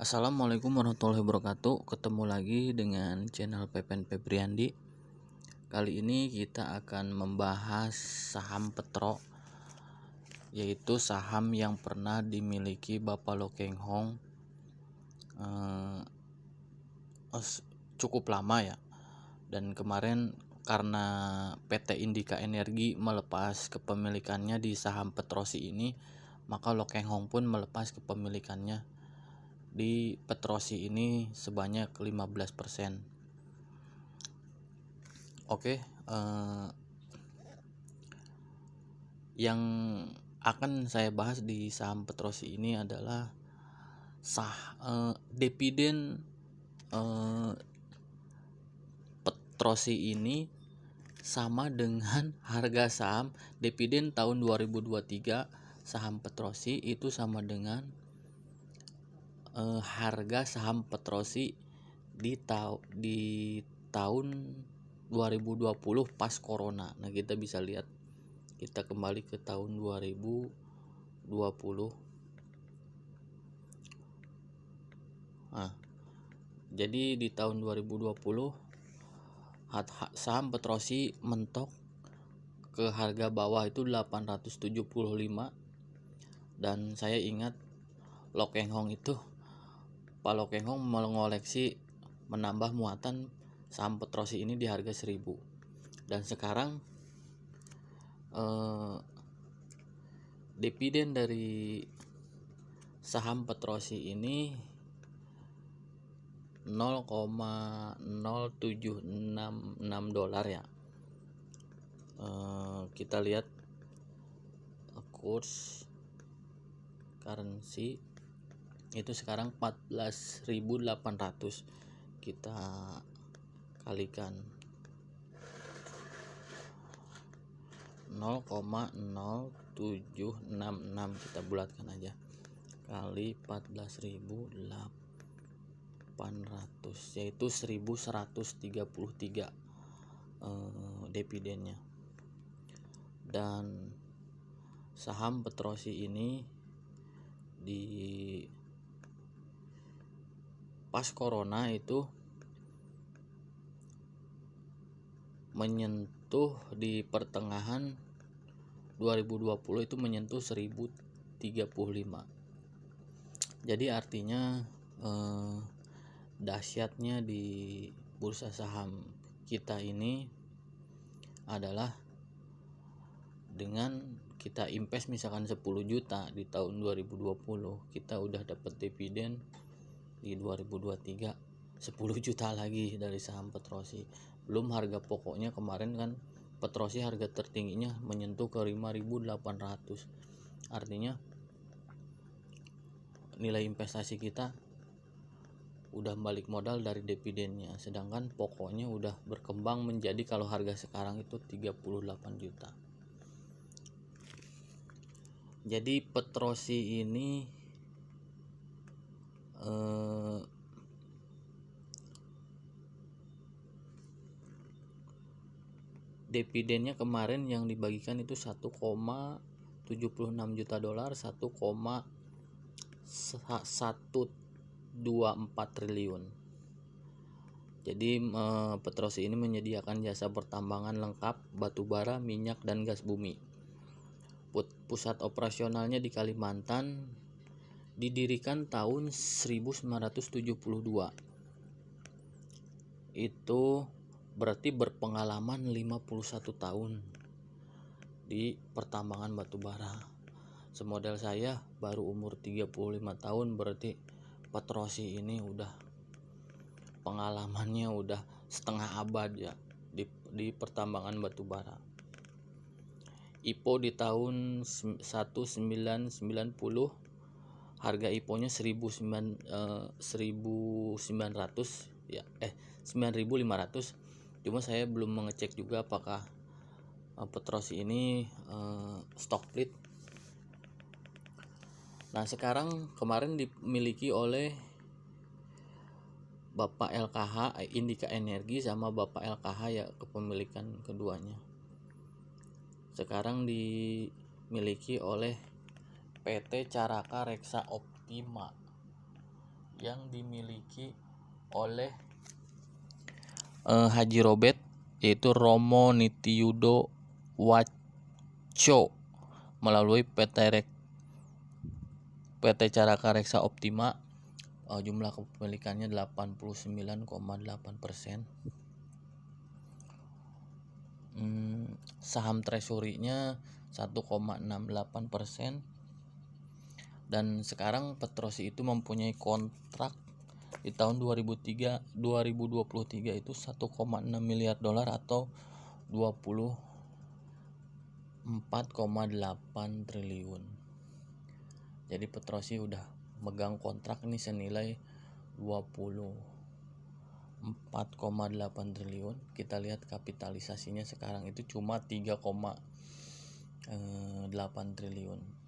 Assalamualaikum warahmatullahi wabarakatuh. Ketemu lagi dengan channel Pepen Febriandi. Kali ini kita akan membahas saham Petro, yaitu saham yang pernah dimiliki Bapak Lo Keng Hong cukup lama ya. Dan kemarin karena PT Indika Energi melepas kepemilikannya di saham Petrosi ini, maka Lo Keng Hong pun melepas kepemilikannya di Petrosi ini sebanyak 15%. Oke, yang akan saya bahas di saham Petrosi ini adalah dividen Petrosi ini sama dengan harga saham dividen tahun 2023 saham Petrosi itu sama dengan harga saham Petrosi di tahun 2020 pas corona. Nah, kita bisa lihat, kita kembali ke tahun 2020. Nah, jadi di tahun 2020 saham Petrosi mentok ke harga bawah itu 875, dan saya ingat Lo Keng Hong itu, Pak Lo Keng Hong mengoleksi menambah muatan saham Petrosi ini di harga 1000. Dan sekarang dividen dari saham Petrosi ini 0,0766 dolar ya. Kita lihat kurs currency itu sekarang 14.800. Kita kalikan 0,0766, kita bulatkan aja, kali 14.800, yaitu 1.133 dividennya. Dan saham Petrosi ini di pas corona itu menyentuh di pertengahan 2020 itu menyentuh 1035. Jadi artinya dahsyatnya di bursa saham kita ini adalah dengan kita invest misalkan 10 juta di tahun 2020, kita udah dapat dividen di 2023 10 juta lagi dari saham Petrosi. Belum harga pokoknya kemarin kan Petrosi harga tertingginya menyentuh ke 5.800. Artinya nilai investasi kita udah balik modal dari dividennya, sedangkan pokoknya udah berkembang menjadi, kalau harga sekarang itu 38 juta. Jadi Petrosi ini dividennya kemarin yang dibagikan itu 1,76 juta dolar, 1,124 triliun. Jadi Petrosi ini menyediakan jasa pertambangan lengkap, batu bara, minyak, dan gas bumi. Pusat operasionalnya di Kalimantan, didirikan tahun 1972. Itu berarti berpengalaman 51 tahun di pertambangan batu bara. Semodel saya baru umur 35 tahun, berarti Petrosi ini udah pengalamannya udah setengah abad ya di pertambangan batu bara. IPO di tahun 1990, harga IPO-nya 9.500 ya, 9.500. Cuma saya belum mengecek juga apakah Petrosi ini stock split. Nah, sekarang kemarin dimiliki oleh Bapak LKH Indika Energi sama Bapak LKH ya, kepemilikan keduanya. Sekarang dimiliki oleh PT Caraka Reksa Optima. yang dimiliki oleh Haji Robert, yaitu Romo Nitiyudo Waco melalui PT Caraka Reksa Optima. Jumlah kepemilikannya 89,8%. Saham treasury-nya 1,68%. Dan sekarang Petrosi itu mempunyai kontrak di tahun 2023 itu 1,6 miliar dolar atau 24,8 triliun. Jadi Petrosi udah megang kontrak ini senilai 24,8 triliun. Kita lihat kapitalisasinya sekarang itu cuma 3,8 triliun.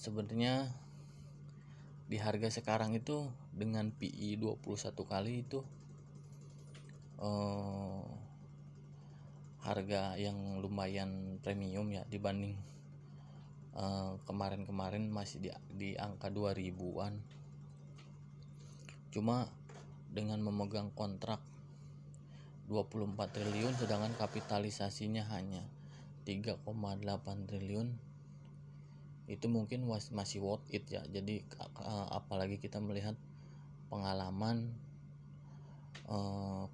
Sebenarnya di harga sekarang itu dengan PI 21 kali itu harga yang lumayan premium ya dibanding kemarin-kemarin masih di angka 2000-an. Cuma dengan memegang kontrak 24 triliun sedangkan kapitalisasinya hanya 3,8 triliun, itu mungkin masih worth it ya. Jadi apalagi kita melihat pengalaman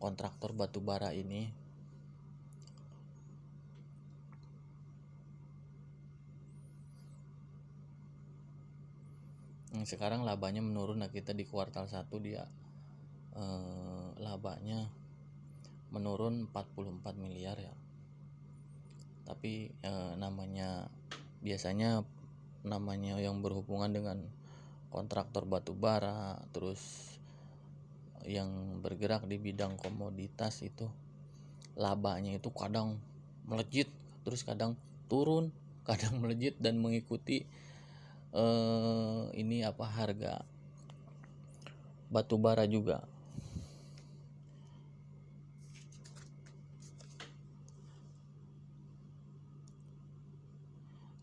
kontraktor batubara ini. Sekarang labanya menurun. Nah, kita di kuartal 1 dia labanya menurun 44 miliar ya. Tapi biasanya yang berhubungan dengan kontraktor batubara terus yang bergerak di bidang komoditas itu labanya itu kadang melejit terus kadang turun, kadang melejit dan mengikuti harga batubara juga.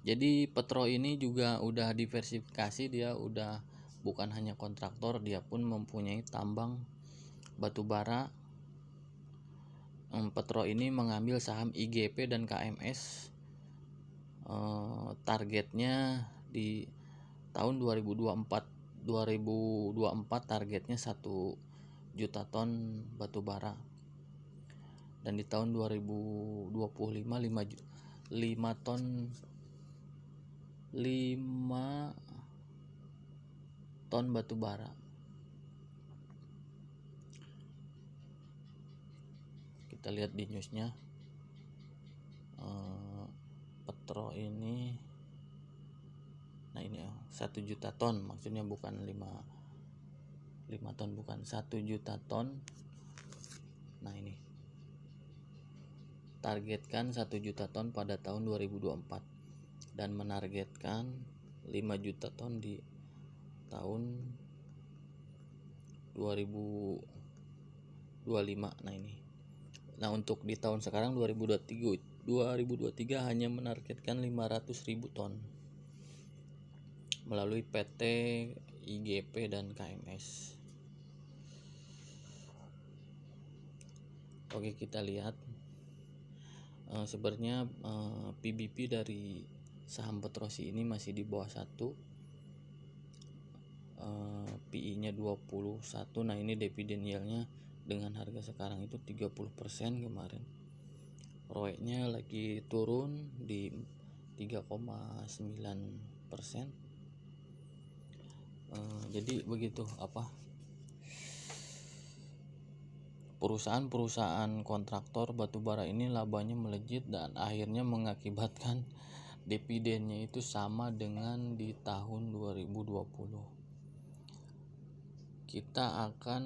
Jadi Petro ini juga udah diversifikasi, dia udah bukan hanya kontraktor, dia pun mempunyai tambang batubara. Petro ini mengambil saham IGP dan KMS. Targetnya di tahun 2024 targetnya 1 juta ton batubara, dan di tahun 2025 5 ton batubara. Kita lihat di newsnya, Petro ini, nah ini 1 juta ton, maksudnya bukan 5 ton, bukan 1 juta ton. Nah ini targetkan 1 juta ton pada tahun 2024 dan menargetkan 5 juta ton di tahun 2025. Nah untuk di tahun sekarang 2023 hanya menargetkan 500.000 ton melalui PT, IGP dan KMS. Oke, kita lihat sebenarnya PBP dari saham Petrosi ini masih di bawah 1. PI-nya 21. Nah ini dividend yield-nya dengan harga sekarang itu 30% kemarin. ROE-nya lagi turun di 3,9%. Jadi begitu perusahaan kontraktor batubara ini labanya melejit dan akhirnya mengakibatkan dividennya itu sama dengan di tahun 2020. Kita akan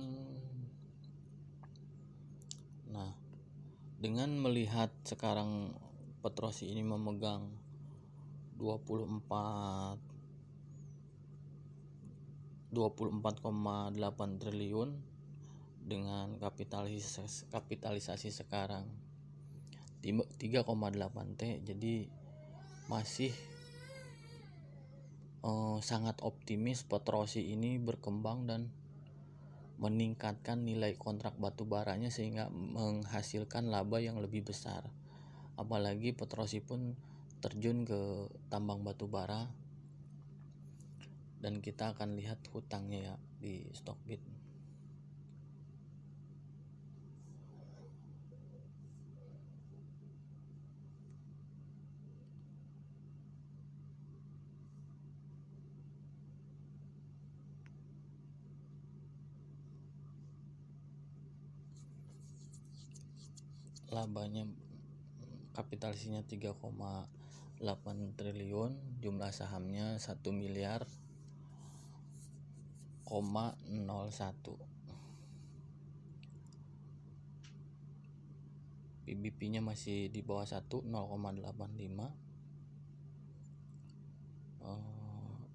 dengan melihat sekarang Petrosi ini memegang 24,8 triliun dengan kapitalisasi sekarang 3,8 T, jadi masih sangat optimis Petrosi ini berkembang dan meningkatkan nilai kontrak batu baranya sehingga menghasilkan laba yang lebih besar. Apalagi Petrosi pun terjun ke tambang batu bara, dan kita akan lihat hutangnya ya di Stockbit. Labanya, kapitalisasinya 3,8 triliun, jumlah sahamnya 1 miliar 0,01. PBP-nya masih di bawah 1, 0,85.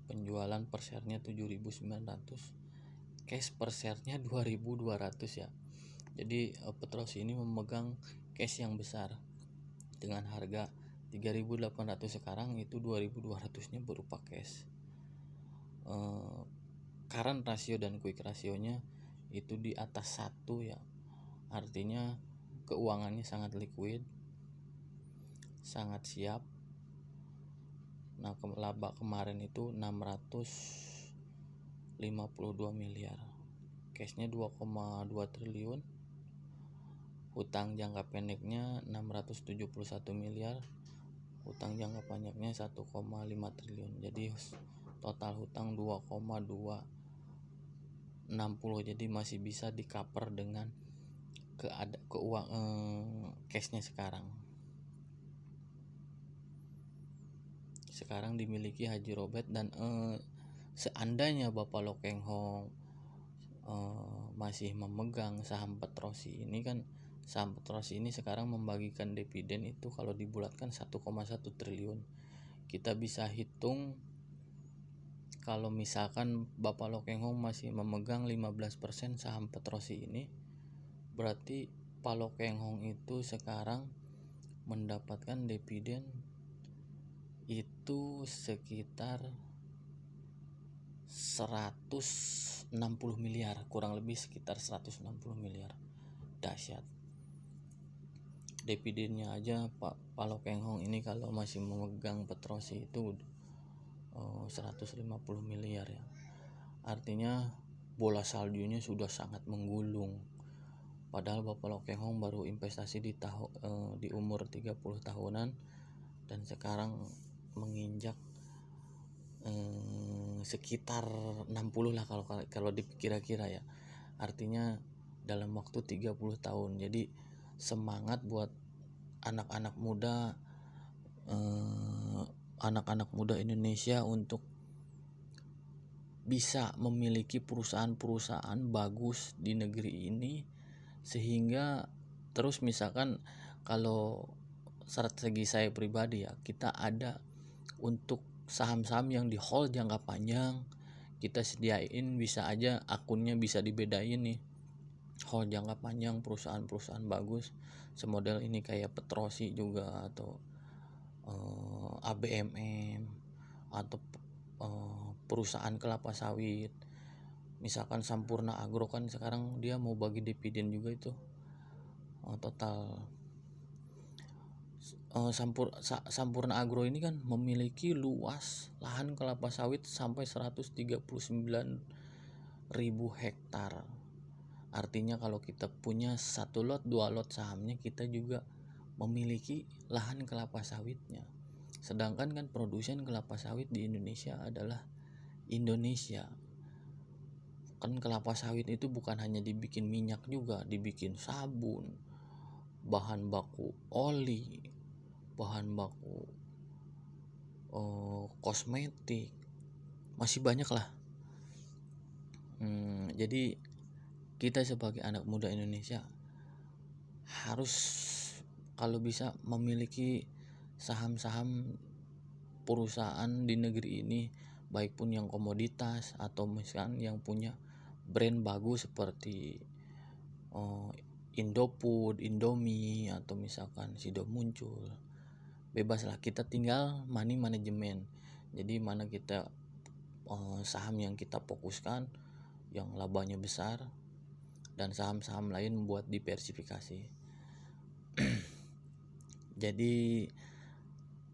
Penjualan per share-nya 7.900, cash per share-nya 2.200 ya. Jadi Petrosi ini memegang cash yang besar dengan harga 3.800 sekarang, itu 2.200-nya berupa cash. Current ratio dan quick rasionya itu di atas 1 ya. Artinya keuangannya sangat liquid, sangat siap. Nah, laba kemarin itu 652 miliar, cashnya 2,2 triliun, hutang jangka pendeknya 671 miliar, hutang jangka panjangnya 1,5 triliun. Jadi total hutang 2,260. Jadi masih bisa di cover dengan cashnya sekarang dimiliki Haji Robert. Dan seandainya Bapak Lo Keng Hong masih memegang saham Petrosi ini, kan saham Petrosi ini sekarang membagikan dividen itu kalau dibulatkan 1,1 triliun. Kita bisa hitung kalau misalkan Bapak Lo Keng Hong masih memegang 15% saham Petrosi ini, berarti Pak Lo Keng Hong itu sekarang mendapatkan dividen itu sekitar 160 miliar, kurang lebih sekitar 160 miliar. Dahsyat. Dividennya aja Pak Lo Keng Hong ini kalau masih memegang Petrosi itu 150 miliar ya. Artinya bola saljunya sudah sangat menggulung. Padahal Bapak Lo Keng Hong baru investasi di umur 30 tahunan dan sekarang menginjak sekitar 60 lah kalau dikira-kira ya. Artinya dalam waktu 30 tahun. Jadi semangat buat anak-anak muda Indonesia untuk bisa memiliki perusahaan-perusahaan bagus di negeri ini, sehingga terus misalkan kalau strategi saya pribadi ya, kita ada untuk saham-saham yang di hold jangka panjang, kita sediain, bisa aja akunnya bisa dibedain nih, hold jangka panjang perusahaan-perusahaan bagus semodel ini kayak Petrosi juga, atau ABMM, atau perusahaan kelapa sawit. Misalkan Sampurna Agro kan sekarang dia mau bagi dividen juga itu. Total Sampurna Agro ini kan memiliki luas lahan kelapa sawit sampai 139.000 hektar. Artinya kalau kita punya 1 lot 2 lot sahamnya, kita juga memiliki lahan kelapa sawitnya. Sedangkan kan produsen kelapa sawit di Indonesia adalah Indonesia. Kan kelapa sawit itu bukan hanya dibikin minyak juga, dibikin sabun, bahan baku oli, bahan baku kosmetik, masih banyak lah. Jadi kita sebagai anak muda Indonesia harus kalau bisa memiliki saham-saham perusahaan di negeri ini, baik pun yang komoditas atau misalkan yang punya brand bagus seperti Indofood, Indomie, atau misalkan Sido Muncul. Bebas lah, kita tinggal money management. Jadi mana kita saham yang kita fokuskan yang labanya besar, dan saham-saham lain buat diversifikasi. Jadi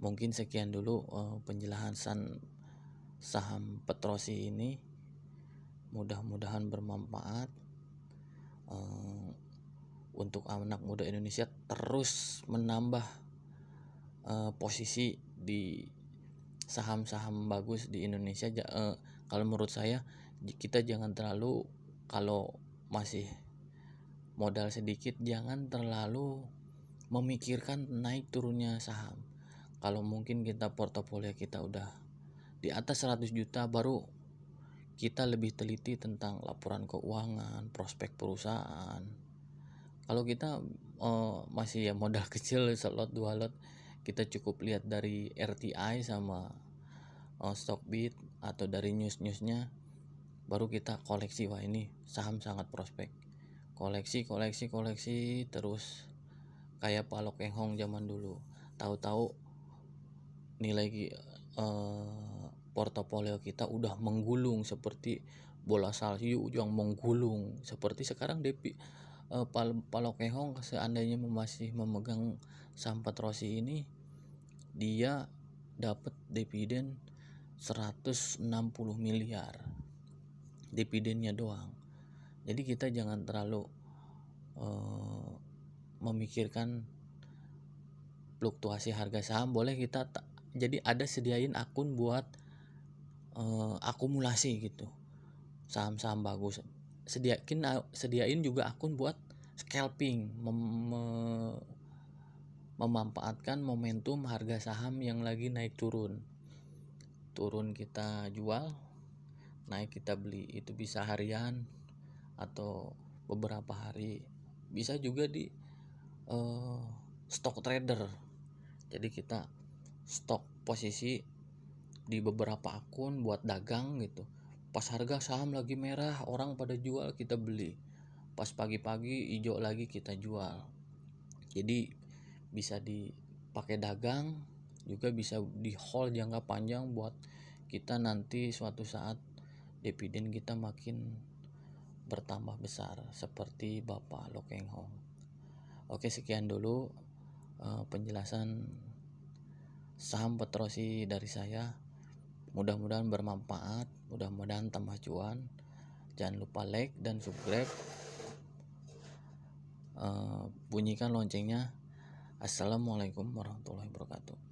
mungkin sekian dulu penjelasan saham Petrosi ini. Mudah-mudahan bermanfaat untuk anak muda Indonesia terus menambah posisi di saham-saham bagus di Indonesia. Kalau menurut saya kita jangan terlalu, kalau masih modal sedikit jangan terlalu memikirkan naik turunnya saham. Kalau mungkin kita portofolio kita udah di atas 100 juta, baru kita lebih teliti tentang laporan keuangan, prospek perusahaan. Kalau kita masih ya modal kecil, selot 2 lot, kita cukup lihat dari RTI sama Stockbit atau dari news-newsnya, baru kita koleksi, wah ini saham sangat prospek. Koleksi terus kayak Pak Lo Keng Hong zaman dulu. Tahu-tahu nilai portofolio kita udah menggulung seperti bola salju yang menggulung. Seperti sekarang Pak Lo Keng Hong seandainya masih memegang saham Petrosi ini, dia dapat dividen 160 miliar dividennya doang. Jadi kita jangan terlalu memikirkan fluktuasi harga saham. Boleh kita jadi ada sediain akun buat akumulasi gitu, saham-saham bagus. Sediain juga akun buat scalping, memanfaatkan momentum harga saham yang lagi naik turun kita jual, naik kita beli. Itu bisa harian atau beberapa hari, bisa juga di stock trader. Jadi kita stok posisi di beberapa akun buat dagang gitu. Pas harga saham lagi merah, orang pada jual, kita beli. Pas pagi-pagi hijau lagi, kita jual. Jadi bisa dipakai dagang, juga bisa di hold jangka panjang buat kita nanti suatu saat dividen kita makin bertambah besar seperti Bapak Lo Keng Hong. Oke, sekian dulu penjelasan saham Petrosi dari saya. Mudah-mudahan bermanfaat, mudah-mudahan tambah cuan. Jangan lupa like dan subscribe, bunyikan loncengnya. Assalamualaikum warahmatullahi wabarakatuh.